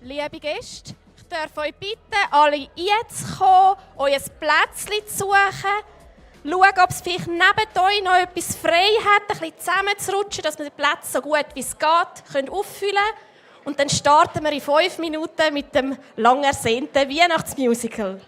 Liebe Gäste, ich darf euch bitten, alle einzukommen, euer Plätzchen zu suchen. Schauen, ob es vielleicht neben euch noch etwas frei hat, ein bisschen zusammenzurutschen, dass wir den Platz so gut wie es geht auffüllen können. Und dann starten wir in 5 Minuten mit dem lang ersehnten Weihnachtsmusical.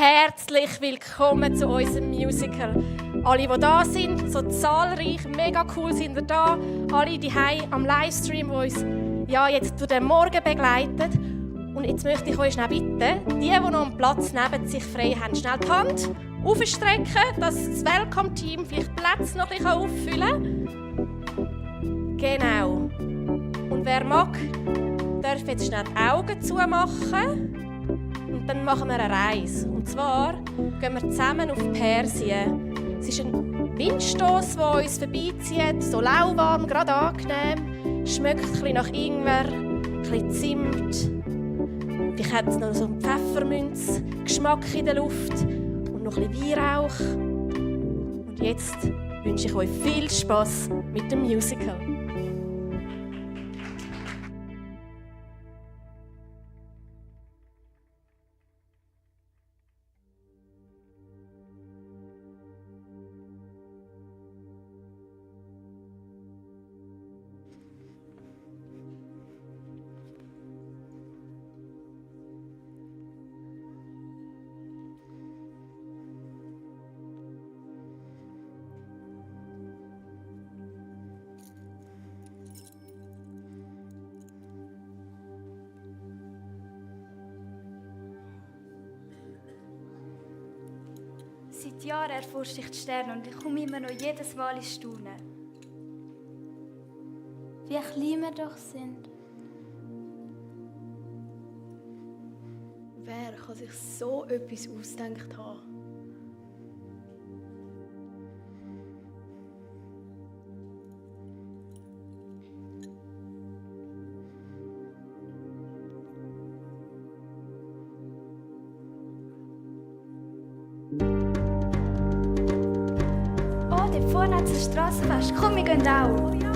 herzlich willkommen zu unserem Musical. Alle, die da sind, so zahlreich, mega cool sind ihr da. Alle die am Livestream, die uns jetzt durch den Morgen begleiten. Und jetzt möchte ich euch schnell bitten, die noch einen Platz neben sich frei haben, schnell die Hand aufstrecken, dass das Welcome-Team vielleicht Plätze noch ein bisschen auffüllen kann. Genau. Und wer mag, darf jetzt schnell die Augen zumachen. Und dann machen wir eine Reise. Und zwar gehen wir zusammen auf Persien. Es ist ein Windstoss, der uns vorbeizieht, so lauwarm, gerade angenehm. Schmeckt ein bisschen nach Ingwer, ein bisschen Zimt. Vielleicht hat es noch so einen Pfefferminzgeschmack in der Luft und noch ein bisschen Weihrauch. Und jetzt wünsche ich euch viel Spass mit dem Musical. Seit Jahren erforsche ich die Sterne und ich komme immer noch jedes Mal in Staunen. Wie klein wir doch sind. Wer kann sich so etwas ausgedacht haben? Dort vorne hat es ein Strassenfest. Komm, wir gehen auch. Ja.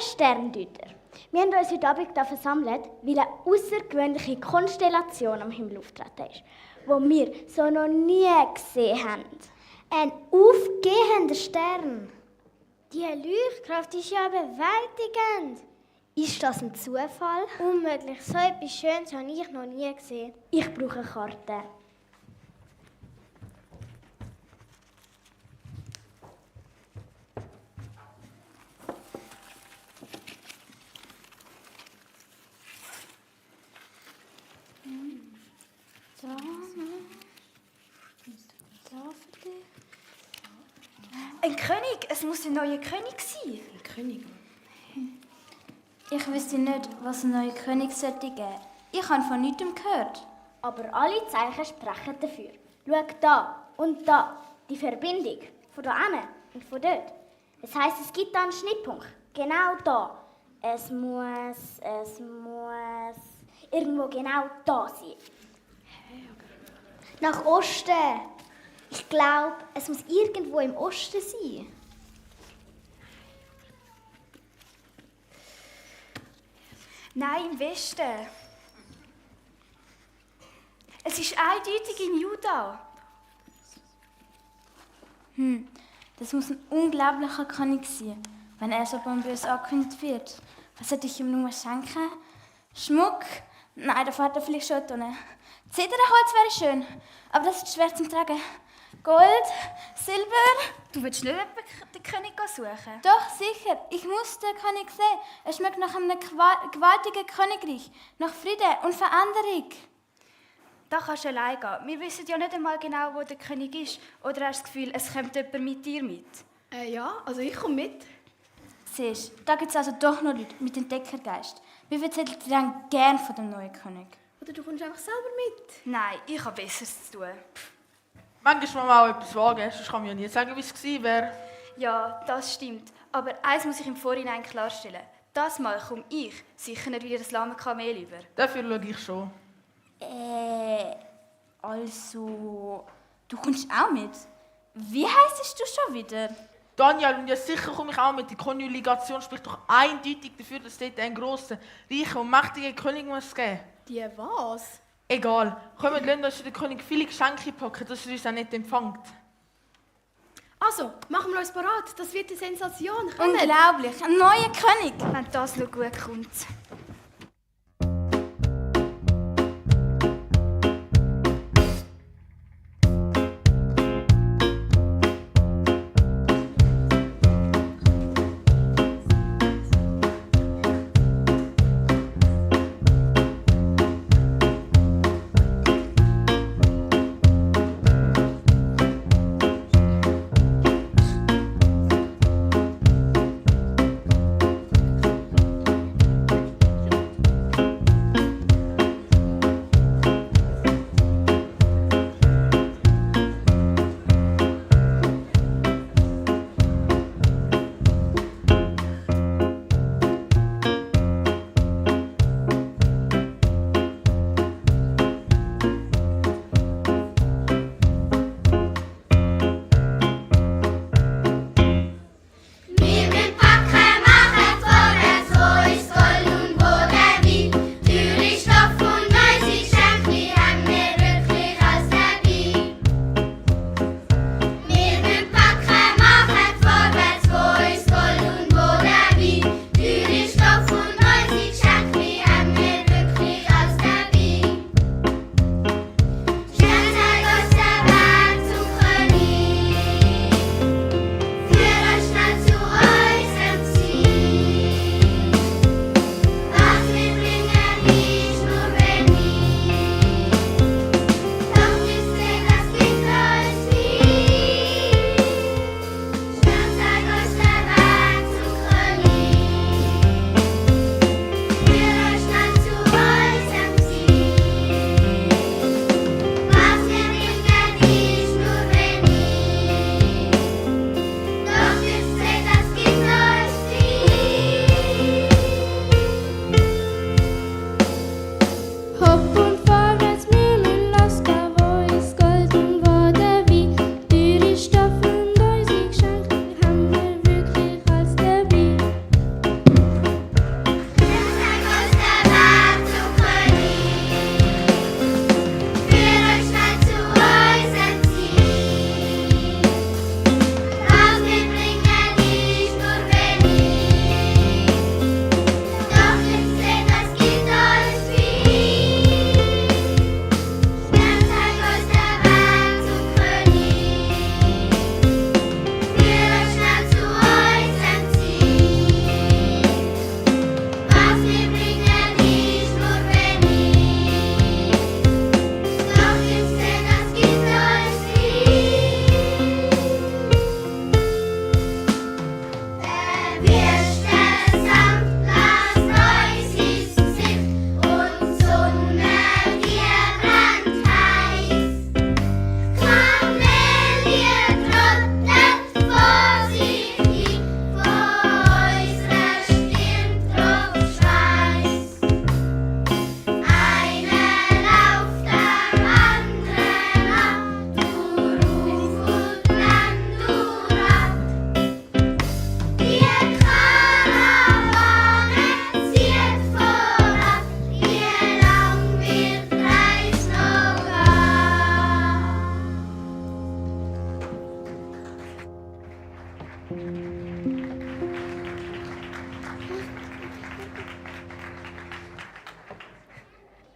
Sterndeuter. Wir haben uns heute Abend hier versammelt, weil eine außergewöhnliche Konstellation am Himmel auftreten ist, die wir so noch nie gesehen haben. Ein aufgehender Stern. Die Leuchtkraft ist ja überwältigend. Ist das ein Zufall? Unmöglich, so etwas Schönes habe ich noch nie gesehen. Ich brauche eine Karte. Ein König? Es muss ein neuer König sein. Ein König. Ich wüsste nicht, was ein neuer König sollte geben. Ich habe von nichts gehört. Aber alle Zeichen sprechen dafür. Schau da und da, die Verbindung. Von da hin und von dort. Das heisst, es gibt da einen Schnittpunkt. Genau da. Es muss irgendwo genau da sein. Nach Osten. Ich glaube, es muss irgendwo im Osten sein. Nein, im Westen. Es ist eindeutig in Juda. Das muss ein unglaublicher König sein, wenn er so pompös angekündigt wird. Was sollte ich ihm nur schenken? Schmuck? Nein, da fährt er vielleicht schon drin. Zedernholz wäre schön, aber das ist schwer zum Tragen. Gold? Silber? Du willst nicht den König suchen? Doch, sicher. Ich muss den König sehen. Er schmeckt nach einem gewaltigen Königreich, nach Frieden und Veränderung. Da kannst du allein gehen. Wir wissen ja nicht einmal genau, wo der König ist. Oder hast du das Gefühl, es kommt jemand mit dir mit? Ja, also ich komme mit. Siehst du, da gibt es also doch noch Leute mit Entdeckergeist. Wir erzählen dir dann gern von dem neuen König. Oder du kommst einfach selber mit. Nein, ich habe Besseres zu tun. Manchmal muss man auch etwas wagen, sonst kann man ja nie sagen, wie es gewesen wäre. Ja, das stimmt. Aber eins muss ich im Vorhinein klarstellen. Das Mal komme ich sicher nicht wieder das lahme Kamel über. Dafür schaue ich schon. Also, du kommst auch mit? Wie heisst du schon wieder? Daniel, und ja sicher komme ich auch mit. Die Konjuligation spricht doch eindeutig dafür, dass es dort einen grossen, reichen und mächtigen König muss geben. Die was? Egal. Kommt, lasst uns den König viele Geschenke packen, dass er uns auch nicht empfängt. Also, machen wir uns bereit. Das wird die Sensation. Kommt. Unglaublich, ein neuer König. Wenn das noch gut kommt.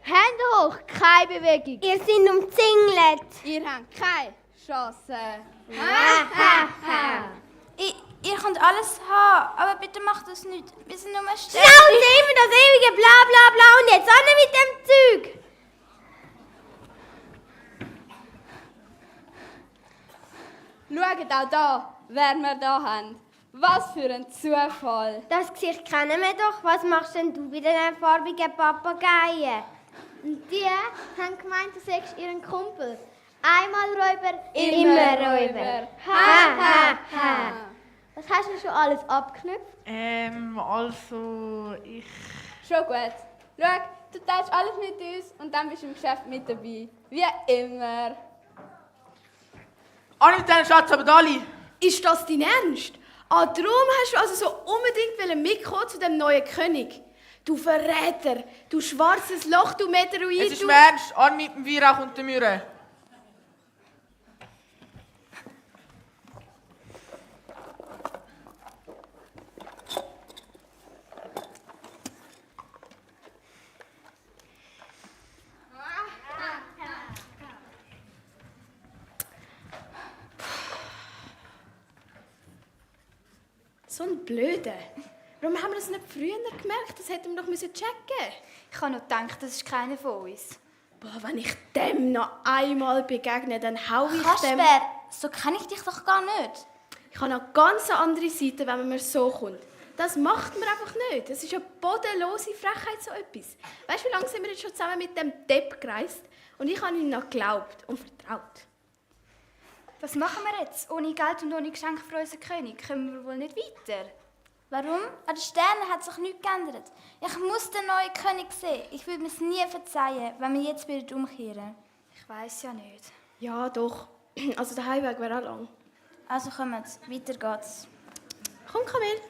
Hände hoch, keine Bewegung. Ihr seid umzingelt. Ihr habt keine Chance. Ihr könnt alles haben, aber bitte macht das nicht. Wir sind nur still. Schnauze, immer das ewige Bla bla bla und jetzt auch nicht mit dem Zeug. Schaut auch da, wer wir da haben. Was für ein Zufall. Das Gesicht kennen wir doch. Was machst denn du bei den farbigen Papageien? Und die haben gemeint, du sagst ihren Kumpel. Einmal Räuber, Immer Räuber. Ha, ha, ha. Was hast du schon alles abgeknüpft? Also, ich... Schon gut. Schau, du teilst alles mit uns und dann bist du im Geschäft mit dabei. Wie immer. Alle mit deinem Schatz, aber Dali. Ist das dein Ernst? Ah, darum hast du also so unbedingt mitkommen zu dem neuen König. Du Verräter, du schwarzes Loch, du Meteoroid, Es ist du... im Ernst, an mit dem Weihrauch und der Myrrhe. So ein Blöder. Warum haben wir das nicht früher gemerkt? Das hätten wir doch checken müssen. Ich habe noch gedacht, das ist keiner von uns. Boah, wenn ich dem noch einmal begegne, dann hau ich dem... Kasper, so kenne ich dich doch gar nicht. Ich habe noch ganz eine andere Seite, wenn man mir so kommt. Das macht man einfach nicht. Das ist eine bodenlose Frechheit, so etwas. Weißt du, wie lange sind wir jetzt schon zusammen mit dem Depp gereist? Und ich habe ihm noch geglaubt und vertraut. Was machen wir jetzt? Ohne Geld und ohne Geschenk für unseren König kommen wir wohl nicht weiter. Warum? An den Sternen hat sich nichts geändert. Ich muss den neuen König sehen. Ich würde mir es nie verzeihen, wenn wir jetzt wieder umkehren. Ich weiß ja nicht. Ja, doch. Also der Heimweg wäre auch lang. Also kommt, weiter geht's. Komm, Kamel.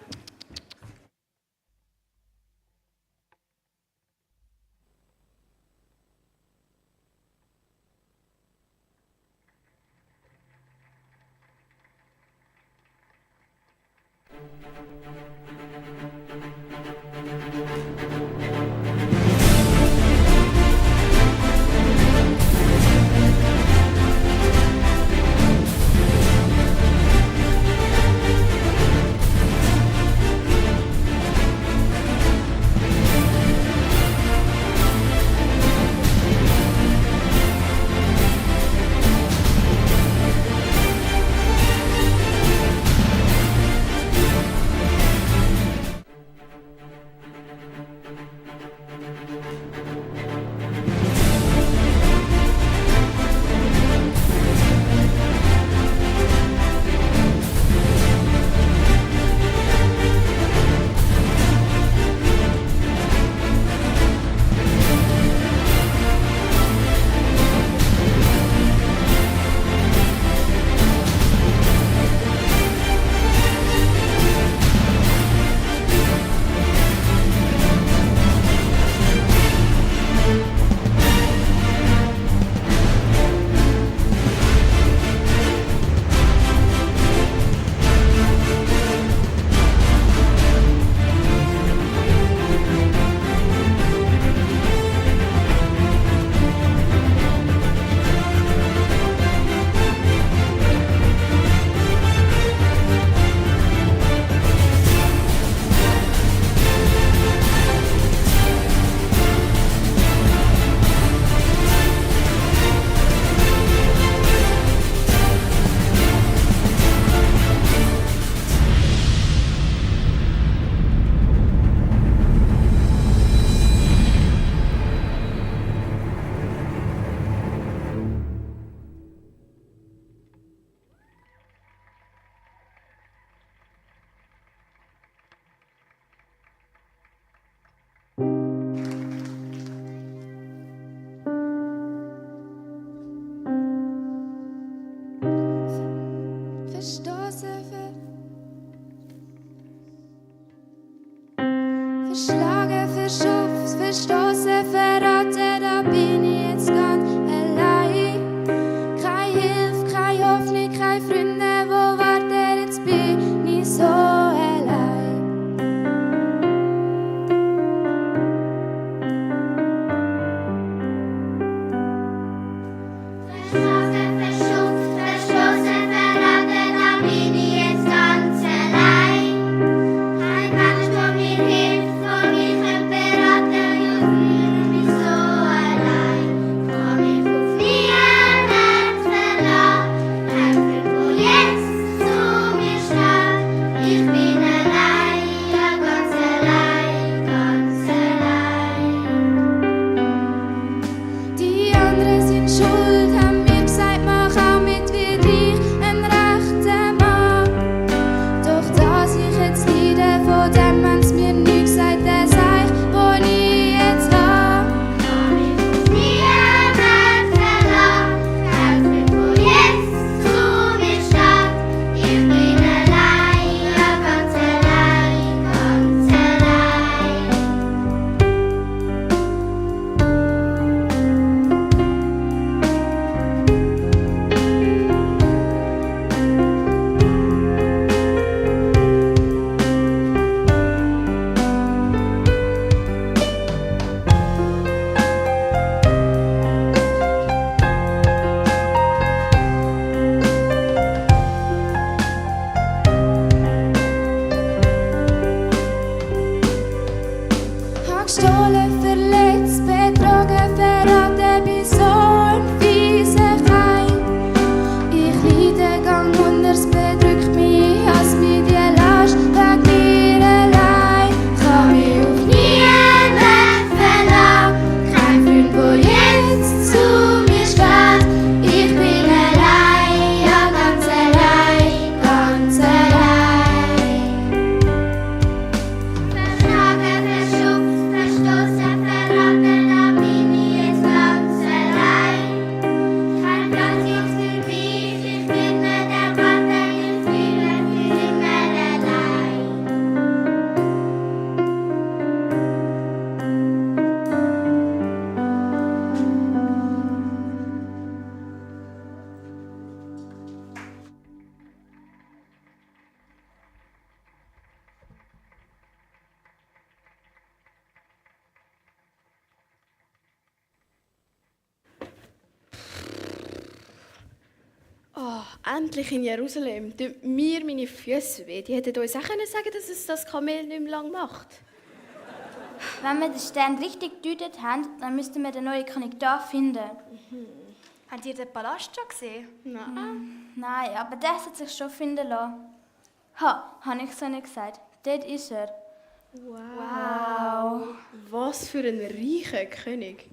Oh, endlich in Jerusalem. Tut mir meine Füße weh. Die hätten uns auch sagen können, dass es das Kamel nicht mehr lang macht. Wenn wir den Stern richtig gedeutet haben, dann müssten wir den neuen König da finden. Habt ihr den Palast schon gesehen? Nein, aber der hat sich schon finden lassen. Ha, habe ich so nicht gesagt. Dort ist er. Wow. Was für ein reicher König.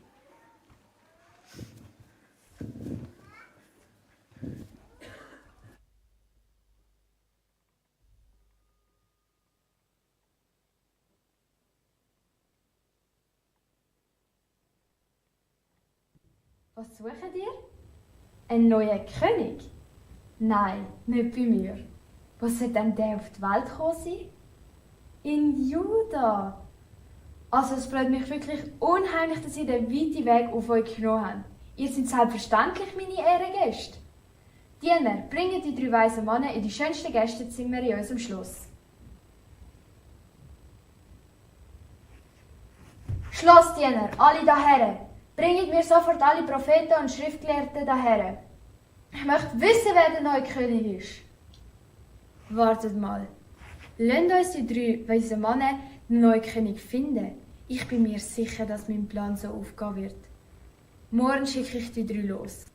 Was sucht ihr? Ein neuer König? Nein, nicht bei mir. Wo soll denn der auf die Welt gekommen sein? In Juda. Also es freut mich wirklich unheimlich, dass ihr den weiten Weg auf euch genommen habt. Ihr seid selbstverständlich meine Ehrengäste. Diener, bringt die 3 weisen Männer in die schönsten Gästezimmer in unserem Schloss. Schlossdiener, alle daher. Bringt mir sofort alle Propheten und Schriftgelehrten daher. Ich möchte wissen, wer der neue König ist. Wartet mal. Lasst uns die 3 weisen Männer den neuen König finden. Ich bin mir sicher, dass mein Plan so aufgehen wird. Morgen schicke ich die 3 los.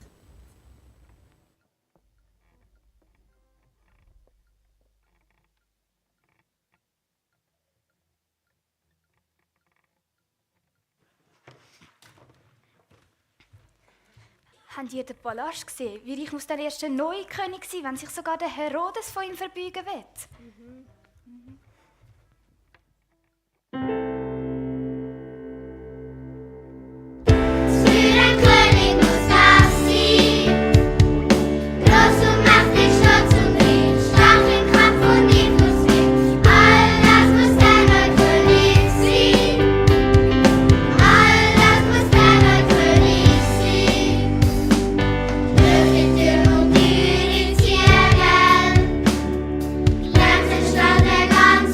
Habt ihr den Palast gesehen? Wie reich muss der erste neue König sein, wenn sich sogar der Herodes von ihm verbeugen will? Stadt der ganzen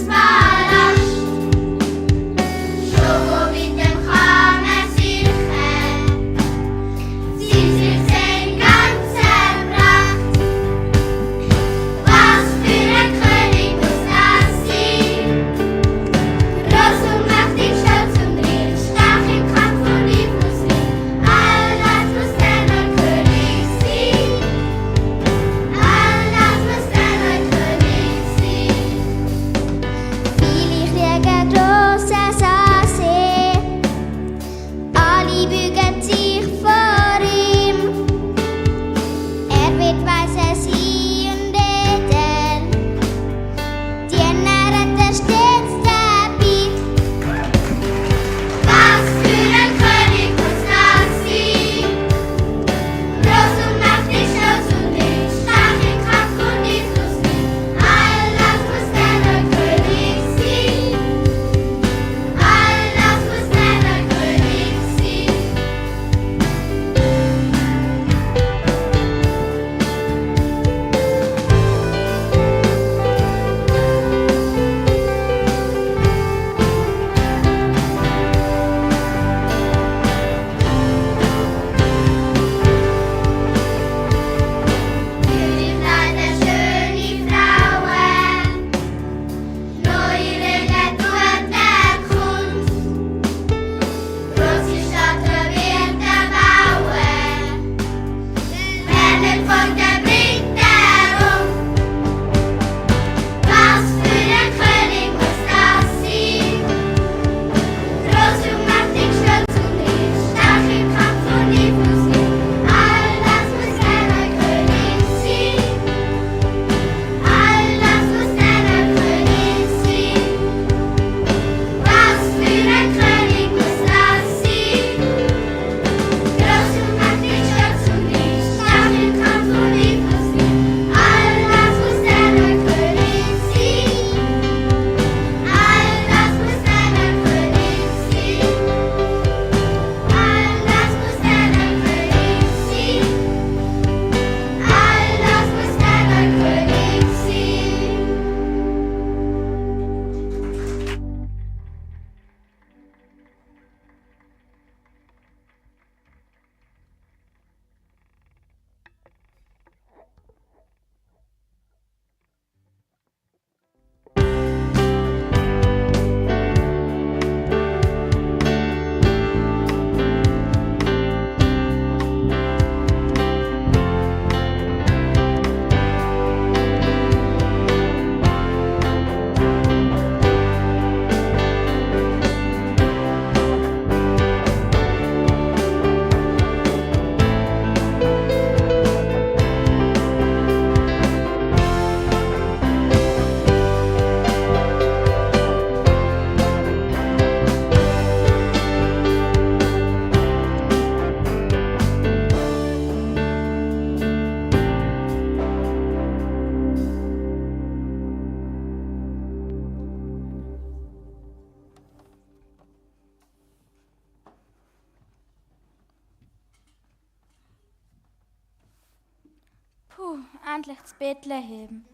Puh, endlich das Bethlehem.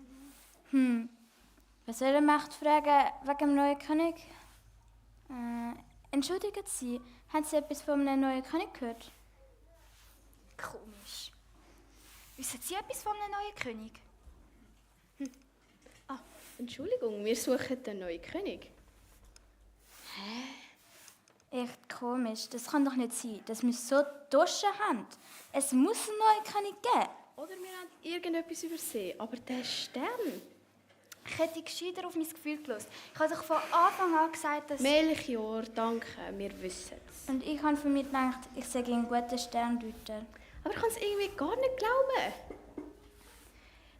Was soll der Macht fragen wegen dem neuen König? Entschuldigen Sie, haben Sie etwas von einem neuen König gehört? Komisch. Wissen Sie etwas von einem neuen König? Entschuldigung, wir suchen den neuen König. Echt komisch, das kann doch nicht sein, dass wir so Taschen haben. Es muss einen neuen König geben. Oder wir haben irgendetwas übersehen. Aber der Stern... Ich hätte gescheiter auf mein Gefühl gehört. Ich habe doch von Anfang an gesagt, dass... Melchior, danke, wir wissen es. Und ich habe von mir gedacht, ich sage ein guter Sterndeuter. Aber ich kann es irgendwie gar nicht glauben.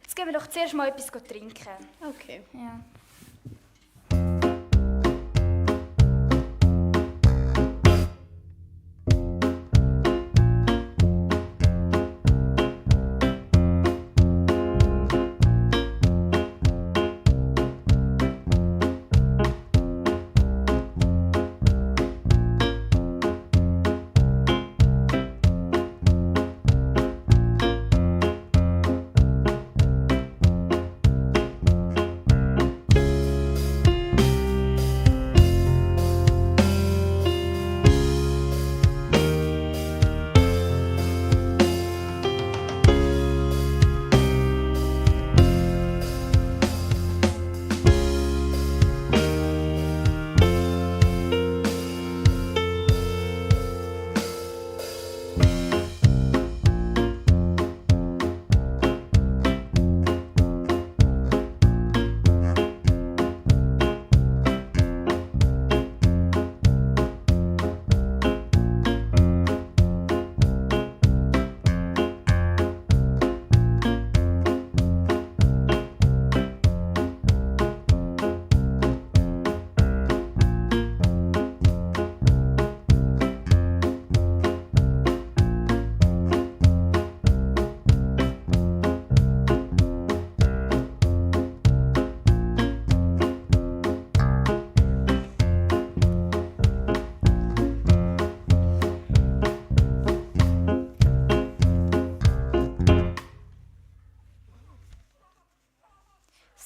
Jetzt gehen wir doch zuerst mal etwas trinken. Okay. Ja.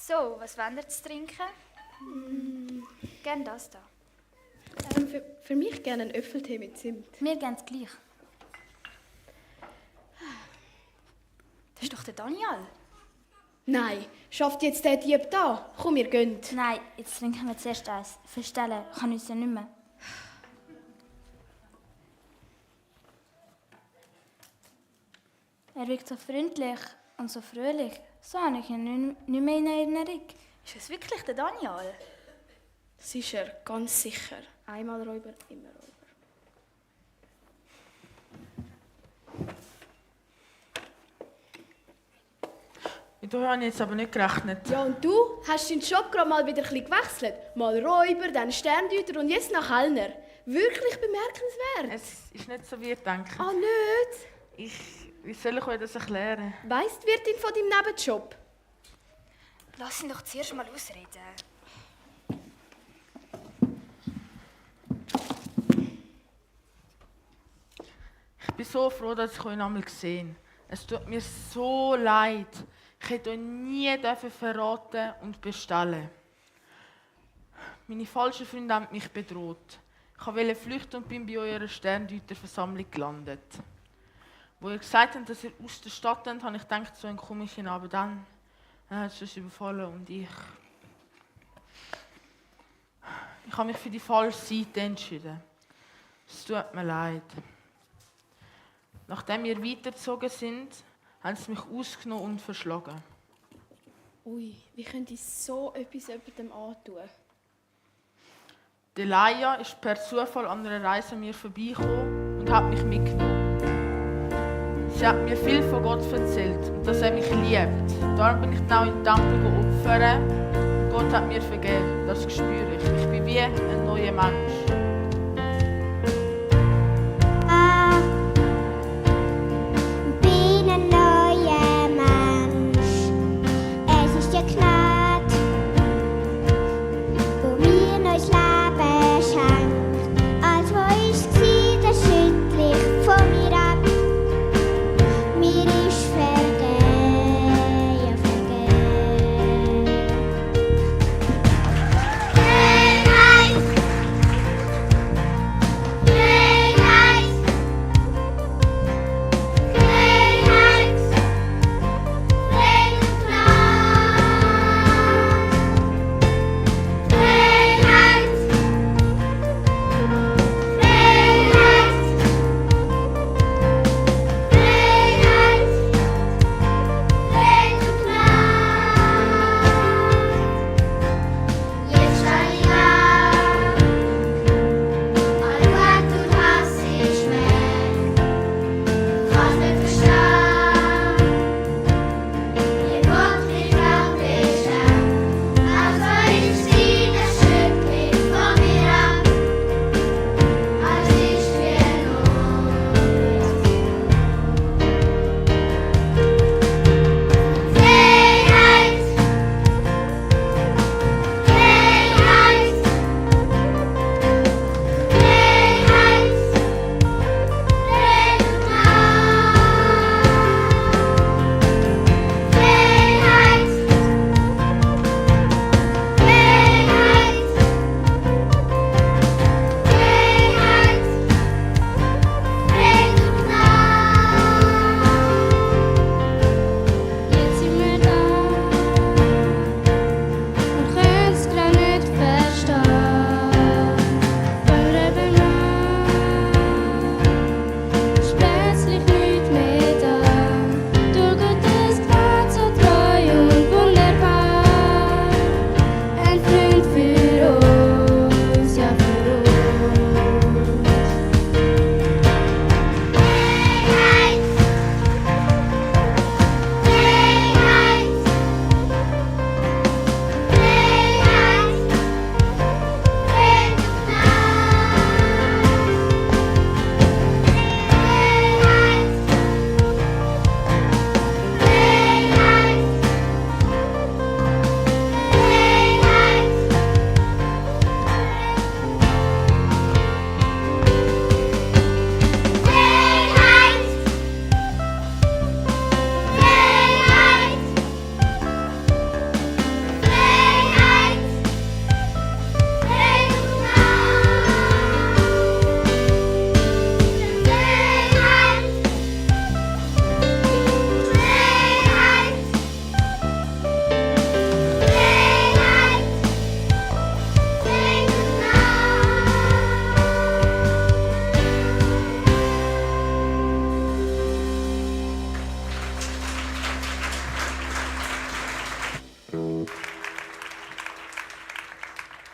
So, was wollt ihr zu trinken? Gerne das da. Für mich gerne einen Äpfeltee mit Zimt. Mir ganz gleich. Das ist doch der Daniel. Nein, schafft jetzt der Dieb da? Komm, wir gehen. Nein, jetzt trinken wir zuerst eins. Verstellen kann uns ja nicht mehr. Er wirkt so freundlich und so fröhlich. So habe ich ihn nicht mehr in Erinnerung. Ist es wirklich der Daniel? Das ist er, ganz sicher. Einmal Räuber, immer Räuber. Mit euch habe ich jetzt aber nicht gerechnet. Ja, und du hast deinen Job gerade mal wieder ein bisschen gewechselt. Mal Räuber, dann Sterndeuter und jetzt nach Kellner. Wirklich bemerkenswert. Es ist nicht so, wie ihr denkt. Ah, nicht? Wie soll ich euch das erklären? Weiss die Wirtin von deinem Nebenjob? Lass ihn doch zuerst mal ausreden. Ich bin so froh, dass ich euch einmal gesehen habe. Es tut mir so leid. Ich hätte euch nie verraten und bestellen. Meine falschen Freunde haben mich bedroht. Ich wollte flüchten und bin bei eurer Sterndeuterversammlung gelandet. Wo ihr gesagt habt, dass ihr aus der Stadt seid, habe ich gedacht, so ein komischer Abend dann. Er hat es uns überfallen und ich habe mich für die falsche Seite entschieden. Es tut mir leid. Nachdem wir weitergezogen sind, haben sie mich ausgenommen und verschlagen. Ui, wie könnte ich so etwas jemandem antun? Delia ist per Zufall an einer Reise an mir vorbeigekommen und hat mich mitgenommen. Sie hat mir viel von Gott erzählt und dass er mich liebt. Darum bin ich genau in den Tempel opfern und Gott hat mir vergeben. Das spüre ich. Ich bin wie ein neuer Mensch. Bin ein neuer Mensch. Es ist die Gnade, wo mir neues Leben schenkt. Als wo ich war, das schüttle ich von mir ab. Mir ist vergeben.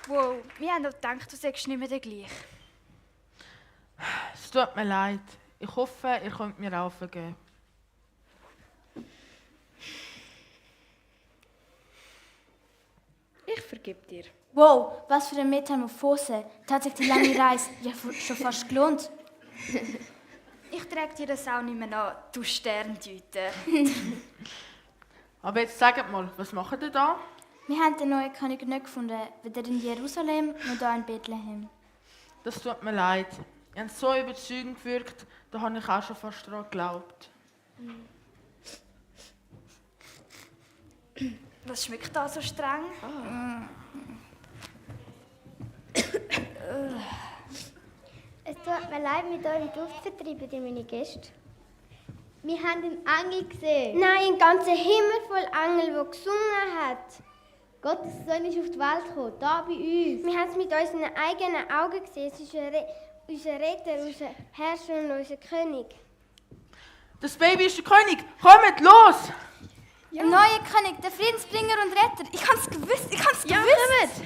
Wow, wir haben doch gedacht, du sagst nicht mehr der gleich. Es tut mir leid. Ich hoffe, ihr könnt mir auch vergeben. Ich vergib dir. Wow, was für eine Metamorphose. Da hat sich die lange Reise ja schon fast gelohnt. Ich trage dir das auch nicht mehr an, du Sterndeuter. Aber jetzt sagt mal, was macht ihr da? Wir haben den neuen König nicht gefunden, weder in Jerusalem noch hier in Bethlehem. Das tut mir leid. Ihr habt so überzeugend gewirkt, da habe ich auch schon fast daran geglaubt. Was schmeckt da so streng? Es tut mir leid, mit eurem Duft vertreiben die meine Gäste. Wir haben einen Engel gesehen. Nein, einen ganzen Himmel voll Engel, der gesungen hat. Gottes Sohn ist auf die Welt gekommen, da bei uns. Wir haben es mit unseren eigenen Augen gesehen. Es ist unser Retter, unser Herrscher und unser König. Das Baby ist der König! Kommt, los! Der neue König, der Friedensbringer und Retter. Ich hab's gewusst, ich hab's gewusst.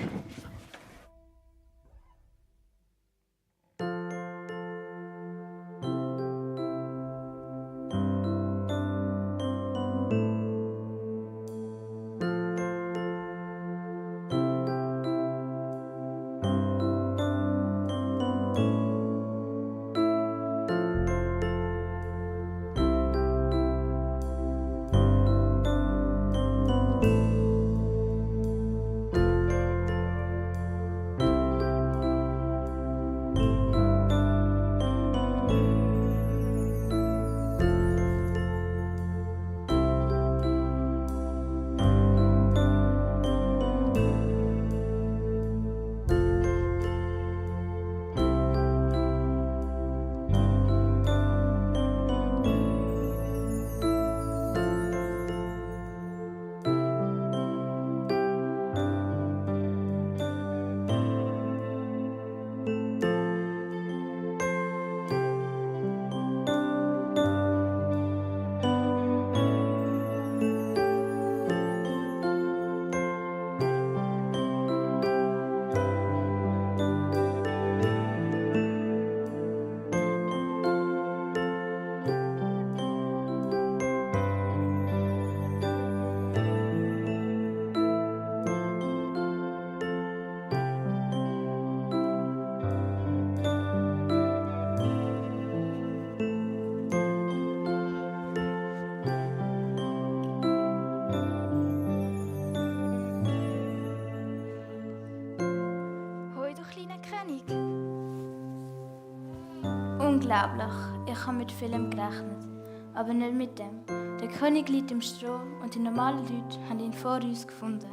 Unglaublich, ich habe mit vielem gerechnet, aber nicht mit dem. Der König liegt im Stroh und die normalen Leute haben ihn vor uns gefunden.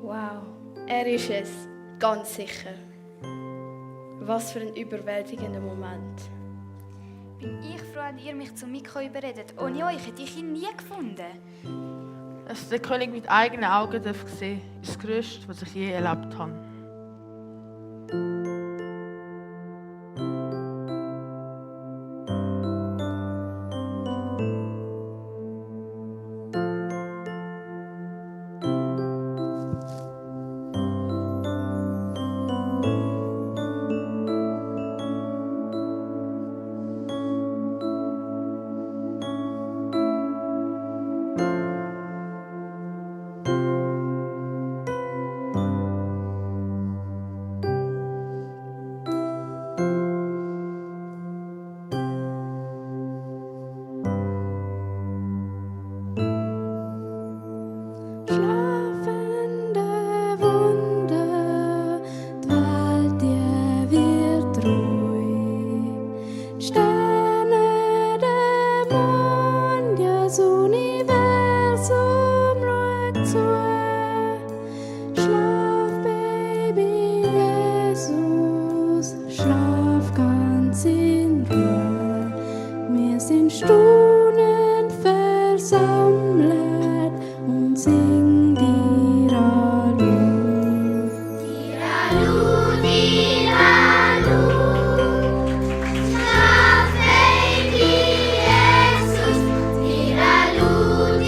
Wow, er ist es, ganz sicher. Was für ein überwältigender Moment. Bin ich froh, dass ihr mich zum Mikro überredet. Ohne euch hätte ich ihn nie gefunden. Dass der König mit eigenen Augen sehen darf, ist das Größte, was ich je erlebt habe. Schlaf, Baby, Jesus, Tiralu,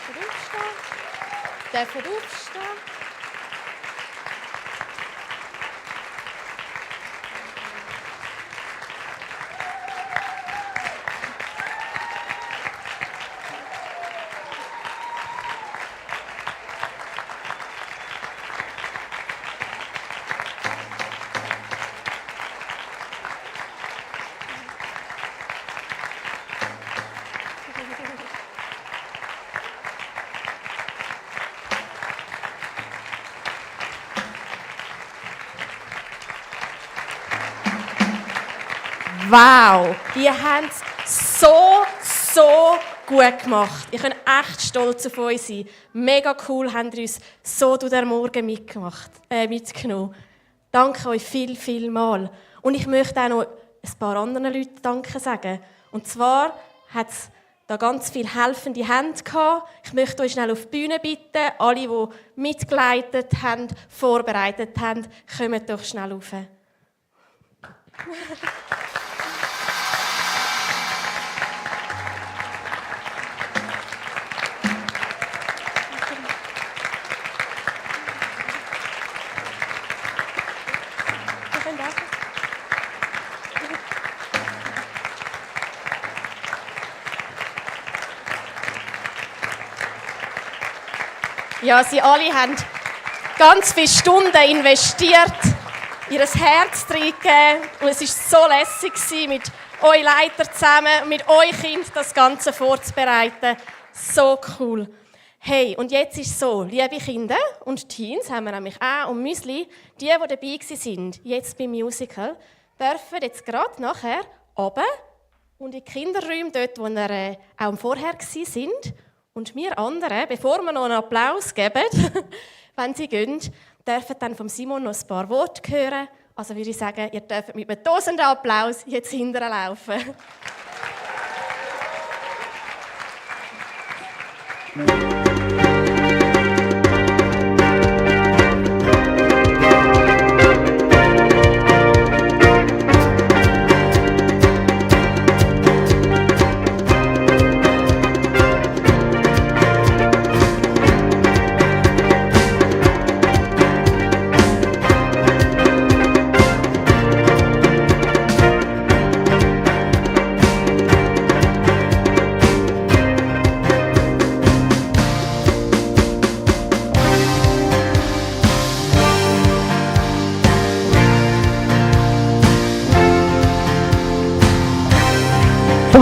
dürfen aufstehen. Dürfen aufstehen. Wow, ihr habt es so gut gemacht. Ich bin echt stolz auf euch sein. Mega cool, habt ihr uns so durch den Morgen mitgenommen. Danke euch viel mal. Und ich möchte auch noch ein paar anderen Leuten Danke sagen. Und zwar hat es da ganz viele helfende Hände gehabt. Ich möchte euch schnell auf die Bühne bitten. Alle, die mitgeleitet haben, vorbereitet haben, kommt doch schnell rauf. Ja, sie alle haben ganz viele Stunden investiert, ihr Herz reingegeben. Und es war so lässig, mit euch Leiter zusammen, mit euch Kind das Ganze vorzubereiten. So cool. Hey, und jetzt ist es so, liebe Kinder und Teens, haben wir nämlich auch, und Müsli, die dabei waren, jetzt beim Musical, dürfen jetzt gerade nachher runter und in die Kinderräume, dort, wo wir auch vorher waren. Und wir anderen, bevor wir noch einen Applaus geben, wenn sie gehen, dürfen dann von Simon noch ein paar Worte hören. Also würde ich sagen, ihr dürft mit einem tosenden Applaus jetzt hinterher laufen.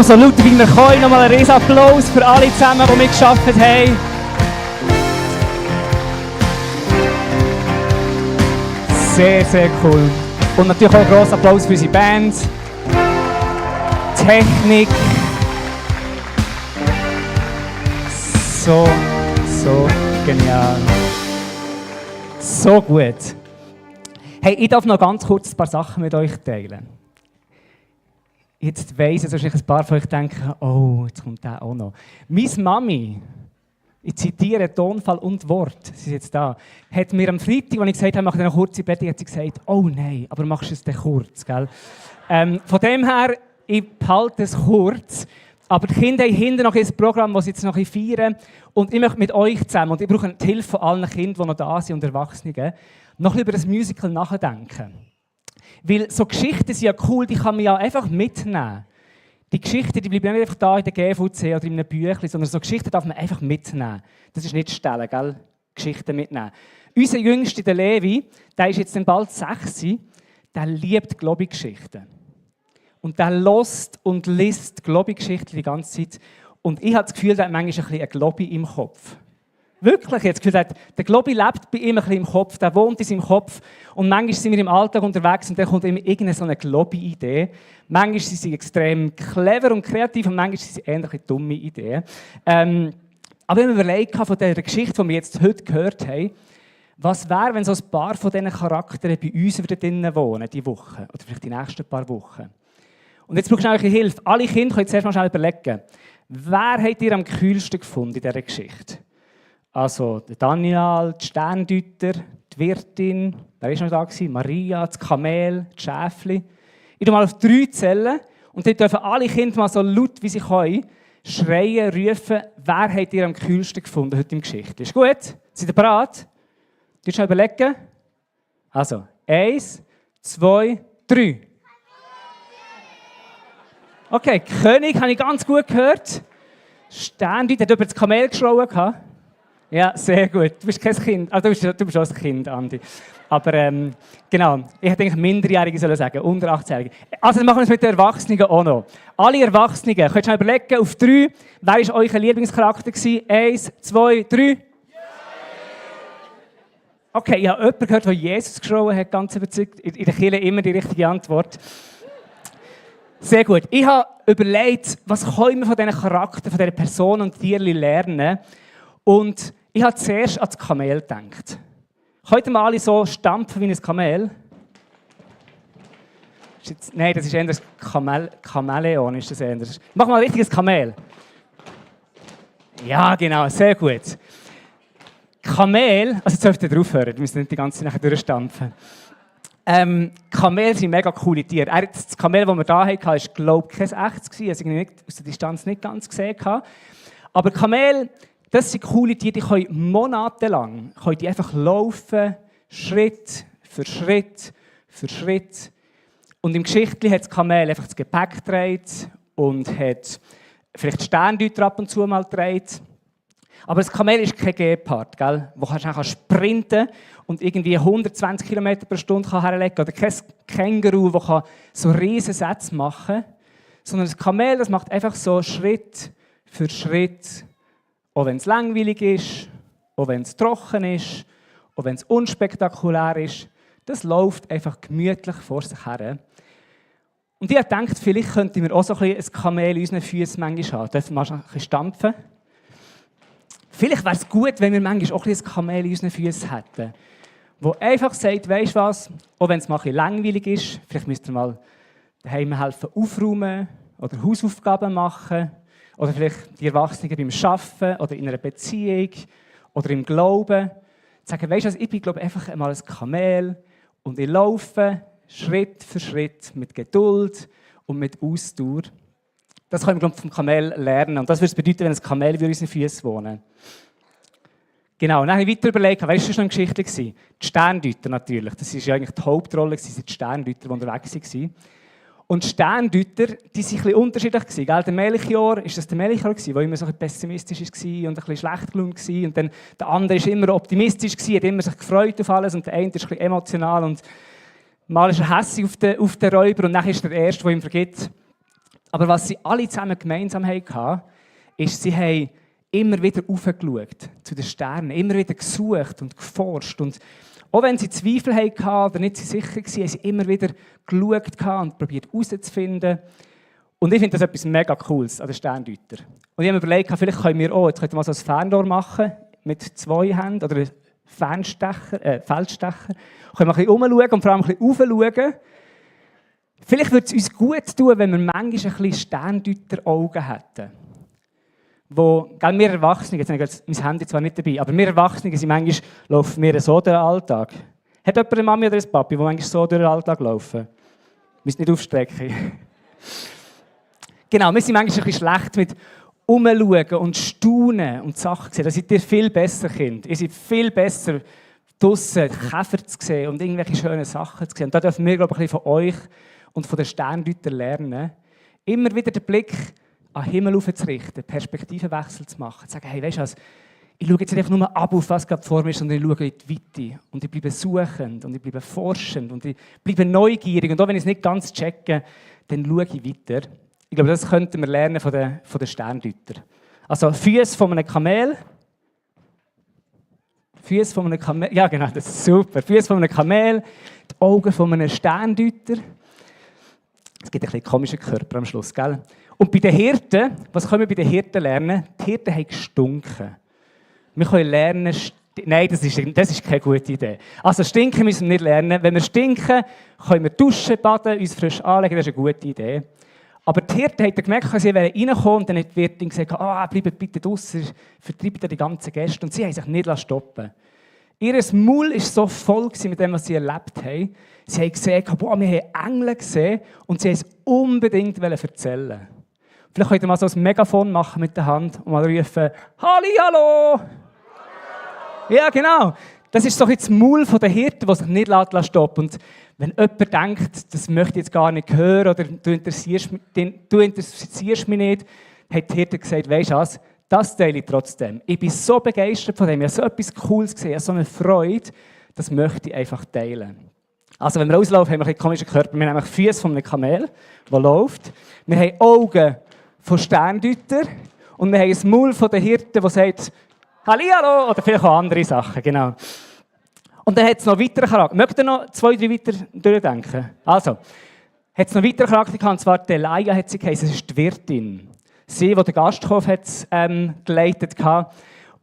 So laut wie wir können, nochmal einen riesen Applaus für alle zusammen, die mitgearbeitet haben. Sehr cool. Und natürlich auch einen grossen Applaus für unsere Band. Technik. So genial. So gut. Hey, ich darf noch ganz kurz ein paar Sachen mit euch teilen. Jetzt weiss ich, dass ein paar von euch denken, oh, jetzt kommt der auch noch. Meine Mami, ich zitiere Tonfall und Wort, sie ist jetzt da, hat mir am Freitag, als ich gesagt habe, mach eine kurze Bett, hat sie gesagt, oh nein, aber machst du es dann kurz, gell? Von dem her, ich behalte es kurz, aber die Kinder haben hinten noch ein Programm, das sie jetzt noch feiern. Und ich möchte mit euch zusammen, und ich brauche die Hilfe von allen Kindern, die noch da sind und Erwachsenen, noch über das Musical nachdenken. Weil so Geschichten sind ja cool, die kann man ja einfach mitnehmen. Die Geschichten, die bleiben nicht einfach da in der GVC oder in einem Büchlein, sondern so Geschichten darf man einfach mitnehmen. Das ist nicht stellen, gell? Geschichten mitnehmen. Unser Jüngster, der Levi, der ist jetzt bald 6, der liebt Globi-Geschichten. Und der hört und liest Globi-Geschichten die ganze Zeit. Und ich habe das Gefühl, der hat manchmal ein bisschen Globi im Kopf. Wirklich, jetzt gesagt, der Globi lebt bei ihm ein bisschen im Kopf, der wohnt in seinem Kopf. Und manchmal sind wir im Alltag unterwegs und dann kommt immer irgendeine so eine Globi-Idee. Manchmal sind sie extrem clever und kreativ und manchmal sind sie ähnlich dumme Ideen. Aber wenn wir überlegt von dieser Geschichte, die wir jetzt heute gehört haben, was wäre, wenn so ein paar von diesen Charakteren bei uns drinnen wohnen, diese Woche oder vielleicht die nächsten paar Wochen. Und jetzt brauchst du eure Hilfe. Alle Kinder können zuerst mal schnell überlegen, wer habt ihr am kühlsten gefunden in dieser Geschichte? Also der Daniel, die Sterndeuter, die Wirtin, wer war noch da? Maria, das Kamel, das Schäfli. Ich zähle mal auf 3 und dann dürfen alle Kinder mal so laut wie sie können schreien, rufen, wer habt ihr am kühlsten gefunden heute in der Geschichte? Ist gut? Seid ihr bereit? Du schon überlegen? Also, 1, 2, 3. Okay, König habe ich ganz gut gehört. Sterndeuter hat über das Kamel geschlagen. Ja, sehr gut. Du bist kein Kind. Also, du bist auch ein Kind, Andi. Aber genau, ich hätte eigentlich Minderjährige sollen sagen, unter 18-Jährige. Also, dann machen wir es mit den Erwachsenen auch noch. Alle Erwachsenen, könnt ihr überlegen, auf 3, wer war euer Lieblingscharakter gewesen? 1, 2, 3. Okay, ich habe jemanden gehört, der Jesus geschrien hat, ganz überzeugt. In der Kirche immer die richtige Antwort. Sehr gut. Ich habe überlegt, was können wir von diesen Charakteren, von diesen Personen und Tieren lernen. Und ich habe zuerst an das Kamel gedacht. Könnt ihr mal alle so stampfen wie ein Kamel? Nein, das ist eher ein Chamäleon. Ist das eher. Mach mal ein richtiges Kamel. Ja, genau, sehr gut. Kamel, also jetzt dürft ihr drauf hören, ihr müsst nicht die ganze Zeit nachher durchstampfen. Kamel sind mega coole Tiere. Das Kamel, das wir hier hatten, war, glaube ich, kein echtes. Also ich habe aus der Distanz nicht ganz gesehen. Aber Kamel, das sind coole Tiere, die können monatelang die einfach laufen, Schritt für Schritt für Schritt. Und im Geschichtli hat das Kamel einfach das Gepäck getragen und hat vielleicht Sterndeuter ab und zu mal getragen. Aber das Kamel ist kein Gepard, gell? Wo du sprinten und irgendwie 120 km pro Stunde herlegen kann. Oder kein Känguru, das so riesige Sätze machen kann. Sondern das Kamel, das macht einfach so Schritt für Schritt. Auch wenn es langweilig ist, auch wenn es trocken ist, auch wenn es unspektakulär ist. Das läuft einfach gemütlich vor sich her. Und ich habe gedacht, vielleicht könnten wir auch so ein Kamel in unseren Füßen manchmal haben. Dürfen wir mal ein bisschen stampfen? Vielleicht wäre es gut, wenn wir manchmal auch ein Kamel in unseren Füßen hätten. Das einfach sagt, weisst du was, auch wenn es mal ein bisschen langweilig ist, vielleicht müsst ihr mal daheim helfen aufräumen oder Hausaufgaben machen oder vielleicht die Erwachsenen beim Arbeiten oder in einer Beziehung oder im Glauben. Sagen, weisst du was, ich bin glaube einfach einmal ein Kamel und ich laufe Schritt für Schritt mit Geduld und mit Ausdauer. Das können wir glaube ich, vom Kamel lernen. Und das würde es bedeuten, wenn ein Kamel in unseren Füßen wohnen. Genau, und dann habe ich weiter überlegt, wer war schon eine Geschichte? Die Sterndeuter natürlich. Das war ja eigentlich die Hauptrolle, die Sterndeuter, die unterwegs waren. Und die Sterndeuter, die waren ein bisschen unterschiedlich. Der Melchior, war das der Melchior, der immer so ein bisschen pessimistisch war und ein bisschen schlecht gelaunt war. Und dann der andere war immer optimistisch, hat immer sich gefreut auf alles. Und der eine ist ein bisschen emotional und mal ist er hässig auf den Räuber und dann ist der Erste, der ihm vergibt. Aber was sie alle zusammen gemeinsam hatten, ist, sie haben immer wieder aufgeschaut zu den Sternen, immer wieder gesucht und geforscht. Und auch wenn sie Zweifel hatten oder nicht sicher waren, haben sie immer wieder geschaut und probiert herauszufinden. Und ich finde das etwas mega Cooles an den Sterndeutern. Und ich habe mir überlegt, vielleicht können wir auch, jetzt könnten wir so ein Fernrohr machen mit 2 Händen oder einen Feldstecher. Können wir ein bisschen umschauen und vor allem ein bisschen raufschauen. Vielleicht würde es uns gut tun, wenn wir manchmal ein bisschen Sterndeuter-Augen hätten. Wir Erwachsene, jetzt habe ich mein Handy zwar nicht dabei, aber wir Erwachsene sind manchmal, laufen wir so durch den Alltag. Hat jemand eine Mami oder ein Papi, die manchmal so durch den Alltag laufen? Wir müssen nicht aufstrecken. Genau, wir sind manchmal ein bisschen schlecht mit Umschauen und Staunen und Sachen sehen. Da seid ihr viel besser, Kind. Ihr seid viel besser, draussen Käfer zu sehen und irgendwelche schönen Sachen zu sehen. Und da dürfen wir, glaube ich, ein bisschen von euch und von den Sterndeutern lernen, immer wieder den Blick an den Himmel aufzurichten, Perspektivenwechsel zu machen, zu sagen, hey, weißt du was, ich schaue jetzt nicht nur ab, auf was gerade vor mir ist, sondern ich schaue in die Weite und ich bleibe suchend und ich bleibe forschend und ich bleibe neugierig und auch wenn ich es nicht ganz checke, dann schaue ich weiter. Ich glaube, das könnten wir lernen von den Sterndeutern. Also Füße von einem Kamel. Füße von einem Kamel. Ja, genau, das ist super. Füße von einem Kamel, die Augen von einem Sterndeuter. Es gibt ein bisschen komischen Körper am Schluss, gell? Und bei den Hirten, was können wir bei den Hirten lernen? Die Hirten haben gestunken. Wir können lernen, nein, das ist keine gute Idee. Also stinken müssen wir nicht lernen. Wenn wir stinken, können wir duschen, baden, uns frisch anlegen, das ist eine gute Idee. Aber die Hirten haben gemerkt, sie wollen reinkommen und dann hat die Wirtin gesagt, bleibt bitte draussen, vertreibt die ganzen Gäste. Und sie haben sich nicht stoppen. Ihr Maul war so voll mit dem, was sie erlebt haben. Sie haben gesehen, wir haben Engel gesehen und sie wollten es unbedingt erzählen. Vielleicht könnt ihr mal so ein Megafon machen mit der Hand und mal rufen, «Hallihallo!» Ja, genau. Das ist so das Maul der Hirten, das sich nicht stoppen lässt. Und wenn jemand denkt, das möchte ich jetzt gar nicht hören oder du interessierst mich nicht, hat die Hirte gesagt, weisst du was, das teile ich trotzdem. Ich bin so begeistert von dem, ich habe so etwas Cooles gesehen, so eine Freude, das möchte ich einfach teilen. Also wenn wir auslaufen, haben wir einen komischen Körper. Wir haben nämlich Füße von einem Kamel, der läuft. Wir haben Augen von Sterndeuter und wir haben ein Maul von der Hirte, der sagt, «Hallihallo!» oder vielleicht auch andere Sachen, genau. Und dann hat es noch weitere Charakter. Mögt ihr noch 2, 3 weiter durchdenken? Also, hat es noch weitere Charakter gehabt, und zwar Delia hat sie geheißen, das ist die Wirtin. Sie, die den Gasthof hat, geleitet hat.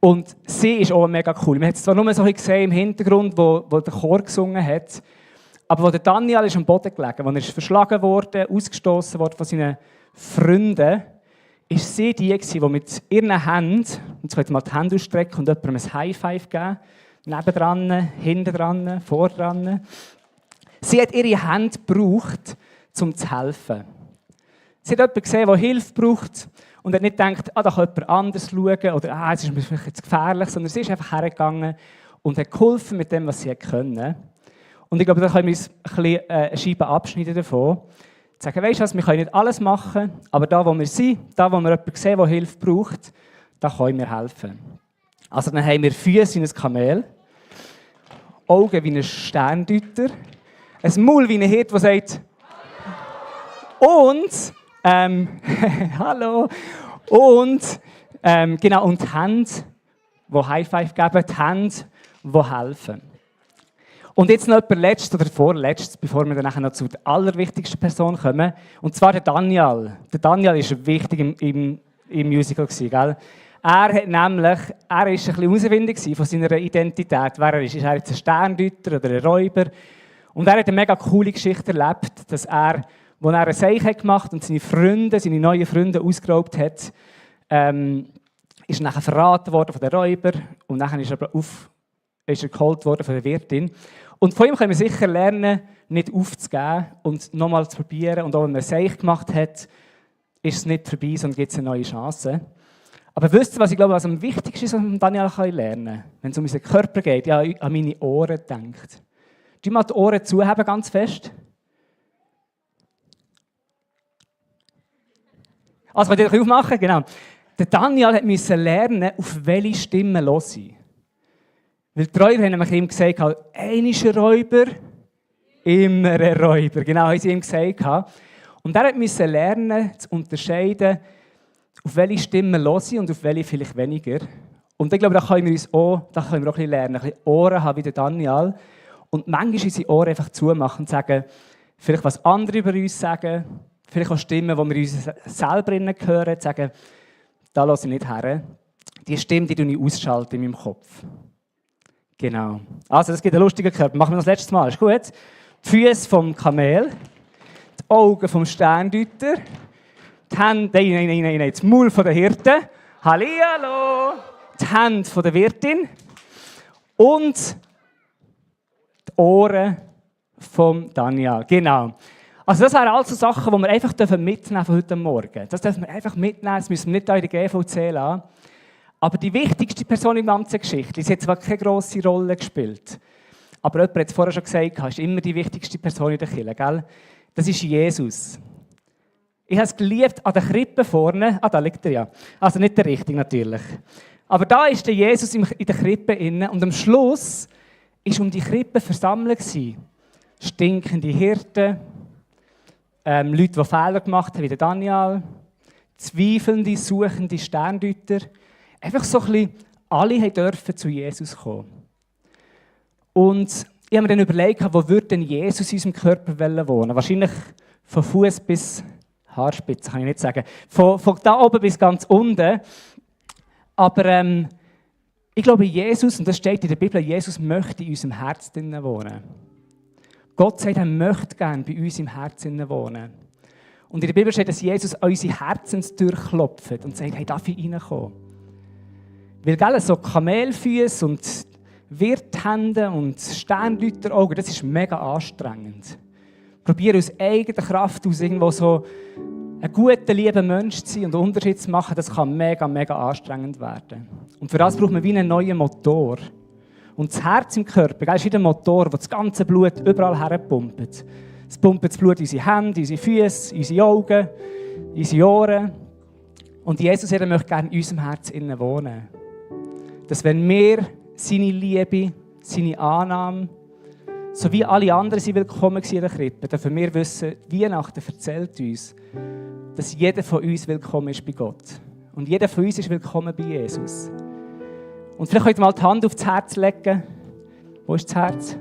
Und sie ist auch mega cool. Man hat es zwar nur so gesehen im Hintergrund, wo der Chor gesungen hat, aber wo der Daniel ist am Boden gelegen, wo er ist verschlagen wurde, ausgestoßen wurde von seinen Freunden, ist sie die, die mit ihren Händen, und jetzt könnt ihr mal die Hände ausstrecken und jemandem ein High Five geben, nebendran, hintendran, vordran. Sie hat ihre Hände gebraucht, um zu helfen. Sie hat jemanden gesehen, der Hilfe braucht und hat nicht gedacht, da kann jemand anders schauen oder es ist mir vielleicht jetzt gefährlich, sondern sie ist einfach hergegangen und hat geholfen mit dem, was sie konnte. Und ich glaube, da können wir uns ein bisschen eine Scheibe abschneiden davon. Sagen, weisst du was, wir können nicht alles machen, aber da, wo wir sind, da, wo wir jemanden sehen, der Hilfe braucht, da können wir helfen. Also dann haben wir Füße wie ein Kamel, Augen wie ein Sterndeuter, ein Maul wie ein Hirte, der sagt und hallo und genau und die Hände, die High Five geben, die Hände, die helfen. Und jetzt noch jemand letztes oder vorletztes, bevor wir dann nachher noch zur allerwichtigsten Person kommen, und zwar der Daniel. Der Daniel war wichtig im Musical, gell? Er ist ein bisschen herausfindig von seiner Identität. Wer er ist. Ist er jetzt ein Sterndeuter oder ein Räuber? Und er hat eine mega coole Geschichte erlebt, dass er, als er eine Seiche gemacht hat und seine neuen Freunde ausgeraubt hat, ist nachher verraten worden von den Räubern und nachher ist er geholt worden von der Wirtin. Und von ihm können wir sicher lernen, nicht aufzugeben und nochmal zu probieren. Und auch wenn man eine Seiche gemacht hat, ist es nicht vorbei, sondern gibt es eine neue Chance. Aber wisst ihr, was ich glaube, was am wichtigsten ist, was man Daniel lernen kann, wenn es um unseren Körper geht? Ja, an meine Ohren denkt. Du mal die Ohren zuhaben, ganz fest. Also, könnt ihr euch aufmachen? Genau. Der Daniel musste lernen, auf welche Stimme hören. Weil die Räuber haben ihm gesagt, einer ist ein Räuber, immer ein Räuber. Genau, haben sie ihm gesagt. Und er musste lernen, zu unterscheiden, auf welche Stimme hören und auf welche vielleicht weniger. Und ich glaube, da können wir auch ein bisschen lernen, ein bisschen Ohren haben wie der Daniel. Und manchmal unsere Ohren einfach zumachen und sagen, vielleicht was andere über uns sagen, vielleicht auch Stimmen, die wir uns selber hören, sagen, da höre ich nicht her. Die Stimme, die ich ausschalte in meinem Kopf. Genau. Also, das gibt einen lustigen Körper. Machen wir das letzte Mal. Ist gut? Die Füße vom Kamel, die Augen vom Sterndeuter, die Hände, nein, das Maul von der Hirte, Hallihallo, die Hände von der Wirtin und die Ohren von Daniel. Genau. Also das wären also Sachen, die wir einfach mitnehmen von heute Morgen. Das dürfen wir einfach mitnehmen, das müssen wir nicht in der GVC lassen. Aber die wichtigste Person in der ganzen Geschichte, sie hat zwar keine grosse Rolle gespielt, aber jemand hat es vorher schon gesagt, ist immer die wichtigste Person in der Kirche, gell? Das ist Jesus. Ich habe es geliebt, an der Krippe vorne, da liegt er ja, also nicht der Richtige natürlich. Aber da ist der Jesus in der Krippe inne und am Schluss war um die Krippe versammelt stinkende Hirten, Leute, die Fehler gemacht haben, wie der Daniel, zweifelnde, suchende Sterndeuter. Einfach so ein bisschen, alle durften zu Jesus kommen. Und ich habe mir dann überlegt, wo würde denn Jesus in unserem Körper wohnen? Wahrscheinlich von Fuß bis Haarspitze, kann ich nicht sagen. Von da oben bis ganz unten. Aber ich glaube, Jesus, und das steht in der Bibel, Jesus möchte in unserem Herz wohnen. Gott sagt, er möchte gerne bei uns im Herzen wohnen. Und in der Bibel steht, dass Jesus an unsere Herzenstür klopft und sagt, hey, darf ich reinkommen? Weil gell, so Kamelfüße und Wirthände und Sterndeuteraugen, das ist mega anstrengend. Probiere aus eigener Kraft aus irgendwo so ein guter, lieber Mensch zu sein und einen Unterschied zu machen, das kann mega, mega anstrengend werden. Und für das braucht man wie einen neuen Motor. Und das Herz im Körper ist wie ein Motor, das das ganze Blut überall herpumpt. Es pumpt das Blut in unsere Hände, unsere Füße, unsere Augen, unsere Ohren. Und Jesus möchte gerne in unserem Herz innen wohnen. Dass wenn wir seine Liebe, seine Annahme, so wie alle anderen sind willkommen in der Krippe, dürfen wir wissen, Weihnachten erzählt uns, dass jeder von uns willkommen ist bei Gott. Und jeder von uns ist willkommen bei Jesus. Und vielleicht könnt ihr mal die Hand auf das Herz legen. Wo ist das Herz?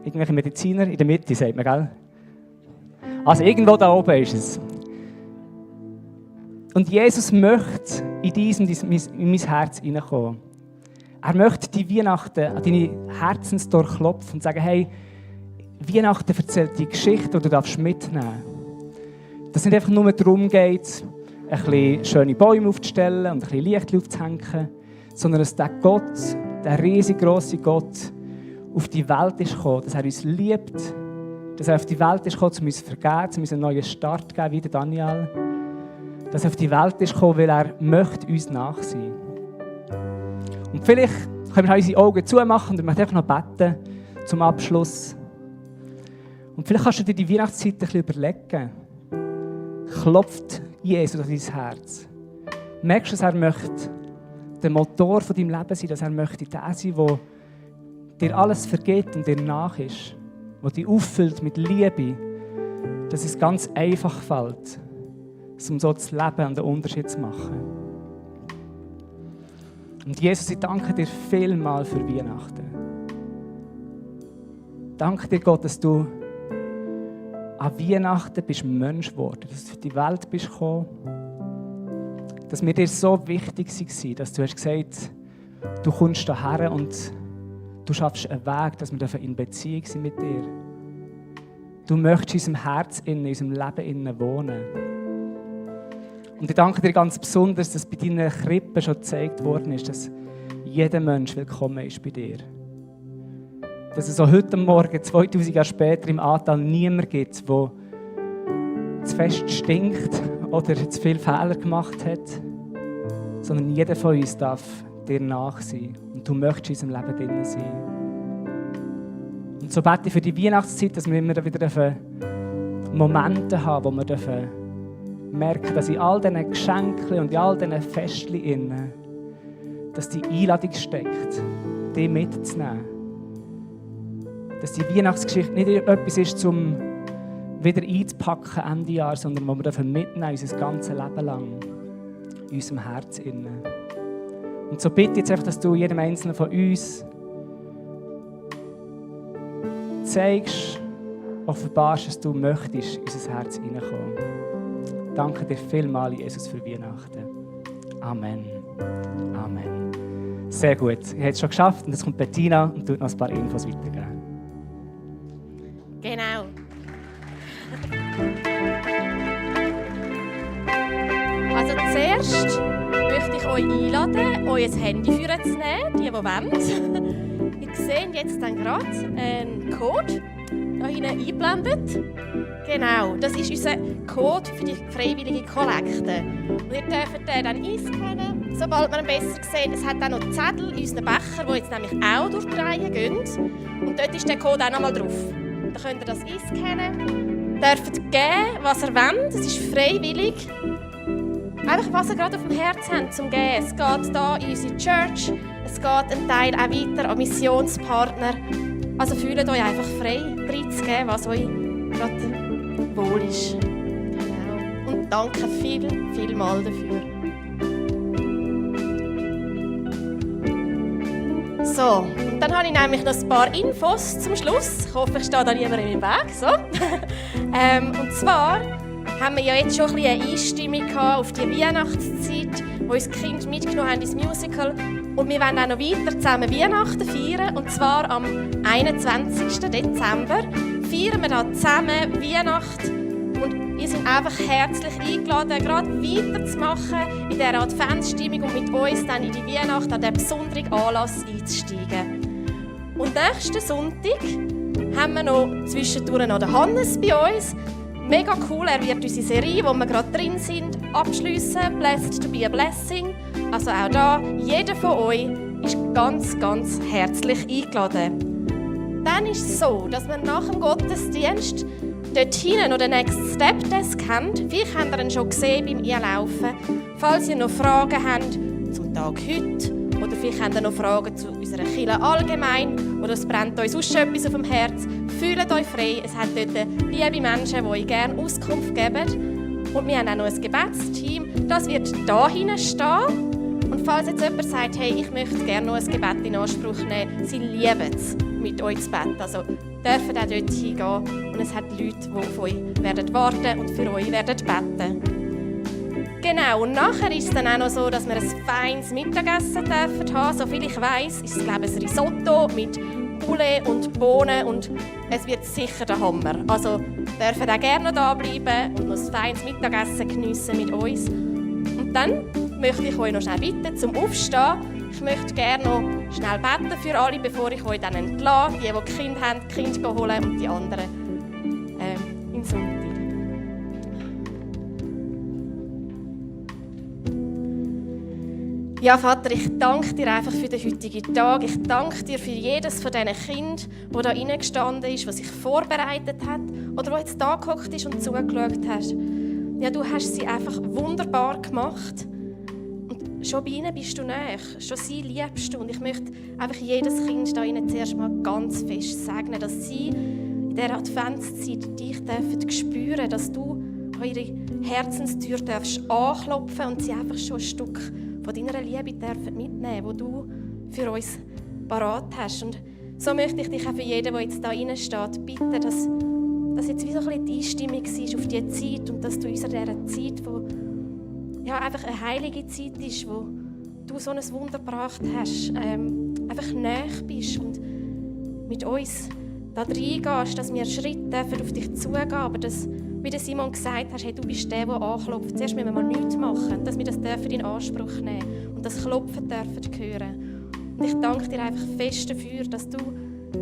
Irgendwelche Mediziner? In der Mitte, sagt man, gell? Also irgendwo da oben ist es. Und Jesus möchte in mein Herz hineinkommen. Er möchte die Weihnachten an deine Herzenstür klopfen und sagen, hey, Weihnachten erzählt die Geschichte, die du mitnehmen darfst. Dass es nicht einfach nur darum geht, ein bisschen schöne Bäume aufzustellen und ein bisschen Licht aufzuhängen, sondern dass der Gott, der riesig grosse Gott, auf die Welt ist gekommen, dass er uns liebt, dass er auf die Welt ist gekommen, um uns zu vergeben, um uns einen neuen Start zu geben, wie Daniel. Dass er auf die Welt ist gekommen, weil er möchte uns nachsehen. Und vielleicht können wir unsere Augen zumachen und ich möchte einfach noch beten zum Abschluss. Und vielleicht kannst du dir die Weihnachtszeit ein bisschen überlegen. Klopft Jesus auf dein Herz. Merkst du, dass er möchte der Motor von deinem Leben sein, dass er möchte der sein, der dir alles vergibt und dir nach ist, der dich auffüllt mit Liebe, dass es ganz einfach fällt, um so zu leben und einen Unterschied zu machen. Und Jesus, ich danke dir vielmal für Weihnachten. Danke dir, Gott, dass du an Weihnachten bist Mensch geworden, dass du für die Welt bist gekommen, dass mir dir so wichtig war, dass du hast gesagt, du kommst hierher und du schaffst einen Weg, dass wir in Beziehung sind mit dir. Du möchtest in unserem Herz, in unserem Leben wohnen. Und ich danke dir ganz besonders, dass bei deiner Krippe schon gezeigt worden ist, dass jeder Mensch willkommen ist bei dir. Dass es auch heute Morgen, 2000 Jahre später, im Ahrtal niemand gibt, der zu fest stinkt oder zu viele Fehler gemacht hat, sondern jeder von uns darf dir nach sein. Und du möchtest in unserem Leben drin sein. Und so bete ich für die Weihnachtszeit, dass wir immer wieder Momente haben, wo wir merken, dass in all diesen Geschenken und in all diesen Festchen dass die Einladung steckt, die mitzunehmen. Dass die Weihnachtsgeschichte nicht etwas ist, um wieder einzupacken Ende Jahr, sondern wo wir mitnehmen unser ganzes Leben lang in unserem Herz. Und so bitte ich jetzt einfach, dass du jedem Einzelnen von uns zeigst, offenbarst, dass du möchtest in unser Herz hineinkommen. Danke dir vielmals, Jesus, für Weihnachten. Amen. Amen. Sehr gut. Ihr habt es schon geschafft und jetzt kommt Bettina und tut noch ein paar Infos weitergeben. Genau. Also zuerst möchte ich euch einladen, euer Handy vorzunehmen, die wollen. Ihr seht jetzt dann gerade einen Code hier hinten eingeblendet. Genau, das ist unser Code für die freiwillige Kollekte. Und ihr dürft den dann einscannen, sobald wir ihn besser sehen. Es hat auch noch Zettel in unseren Becher, die jetzt nämlich auch durch die Reihe gehen. Und dort ist der Code auch noch mal drauf. Dann könnt ihr das einscannen. Ihr dürft geben, was ihr wollt. Es ist freiwillig. Einfach, was ihr gerade auf dem Herz habt zum Geben. Es geht hier in unsere Church. Es geht ein Teil auch weiter an Missionspartner. Also fühlt euch einfach frei, reinzugeben, was euch gerade wohl ist. Genau. Und danke vielmals dafür. So, und dann habe ich nämlich noch ein paar Infos zum Schluss. Ich hoffe, ich stehe da niemand in meinem Weg. So. Und zwar haben wir ja jetzt schon ein bisschen eine Einstimmung auf die Weihnachtszeit, wo uns die Kinder mitgenommen haben ins Musical. Und wir wollen auch noch weiter zusammen Weihnachten feiern. Und zwar am 21. Dezember feiern wir da zusammen Weihnachten. Und ihr seid einfach herzlich eingeladen, gerade weiterzumachen in dieser Adventsstimmung und mit uns dann in die Weihnacht an diesen besonderen Anlass einzusteigen. Und nächsten Sonntag haben wir noch zwischendurch noch den Hannes bei uns. mega cool. Er wird unsere Serie, wo wir gerade drin sind, abschliessen. Blessed to be a blessing. Also auch da, jeder von euch ist ganz, ganz herzlich eingeladen. Dann ist es so, dass wir nach dem Gottesdienst dort hinten noch den Next Step Desk haben. Vielleicht habt ihr ihn schon gesehen beim Einlaufen. Falls ihr noch Fragen habt zum Tag heute oder vielleicht habt ihr noch Fragen zu unserer Kirche allgemein oder es brennt euch sonst etwas auf dem Herz, fühlt euch frei. Es hat dort liebe Menschen, die euch gerne Auskunft geben. Und wir haben auch noch ein Gebetsteam. Das wird hier hinten stehen. Und falls jetzt jemand sagt, hey, ich möchte gerne noch ein Gebet in Anspruch nehmen, sie lieben es, mit euch zu beten. Also dürfen auch dort hingehen. Und es hat Leute, die auf euch werden warten und für euch werden beten. Genau, und nachher ist es dann auch noch so, dass wir ein feines Mittagessen dürfen haben. Soviel ich weiss, ist es, glaube ich, ein Risotto mit Poulet und Bohnen und es wird sicher der Hammer. Also dürfen auch gerne noch da bleiben und noch ein feines Mittagessen geniessen mit uns. Und dann möchte ich euch noch schnell bitten, zum Aufstehen. Ich möchte gerne noch schnell beten für alle, bevor ich euch dann entlasse. Die Kinder haben, die Kinder holen und die anderen im Sonntag. Ja, Vater, ich danke dir einfach für den heutigen Tag. Ich danke dir für jedes von diesen Kindern, das da reingestanden ist, das sich vorbereitet hat oder das jetzt da gehockt ist und zugeschaut hast. Ja, du hast sie einfach wunderbar gemacht. Und schon bei ihnen bist du nahe, schon sie liebst du. Und ich möchte einfach jedes Kind da ihnen zuerst mal ganz fest segnen, dass sie in dieser Adventszeit dich spüren dürfen, dass du an ihre Herzenstür anklopfen und sie einfach schon ein Stück von deiner Liebe mitnehmen dürfen, die du für uns parat hast. Und so möchte ich dich auch für jeden, der jetzt da rein steht, bitten, dass jetzt wie so ein bisschen die Einstimmung war auf diese Zeit und dass du uns in dieser Zeit, die ja, einfach eine heilige Zeit ist, wo du so ein Wunder gebracht hast, einfach nahe bist und mit uns da reingehst, dass wir Schritte auf dich zugehen, aber dass, wie der Simon gesagt hat, hey, du bist der anklopft. Zuerst müssen wir mal nichts machen, dass wir das in Anspruch nehmen und das Klopfen dürfen hören. Und ich danke dir einfach fest dafür, dass du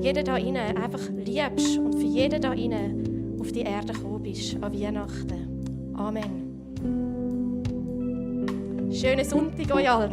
jeden da rein einfach liebst und für jeden da rein auf die Erde gekommen bist, an Weihnachten. Amen. Schönen Sonntag euch allen.